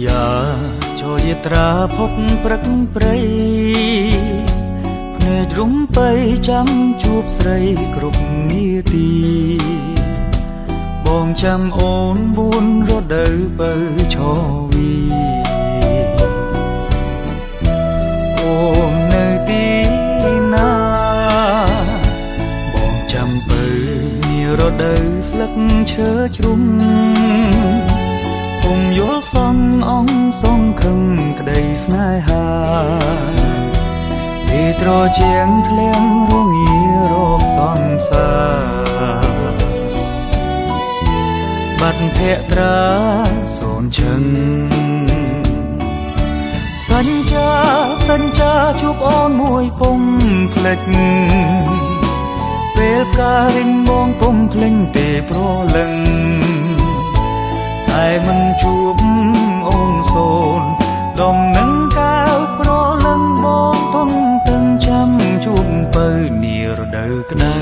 យាចោយាត្រាភពព្រឹកព្រៃភ្នែករុំបីចាំជួបស្រីគ្រប់នាទីបងចាំអូនបួនរដូវបើឈវីអូននៅទីណាបងចាំបើនារដូវស្លឹកឈើជ្រុំពុំយល់សងអងសងខឹងក្តីស្នេហាពីត្រជាងធ្លៀងរងារោគសន្សារបាត់ភក្ត្រាសូនឈឹងសញ្ចាជួបអូនមួយពុំភ្លេចពេលផ្ការិញបងពុំភ្លេញទេប្រលឹងតែមិនជួបអូនសូនដុំនឹងកាវប្រលឹងបងទុនទាំងចាំជួបបើនារដូវក្តៅ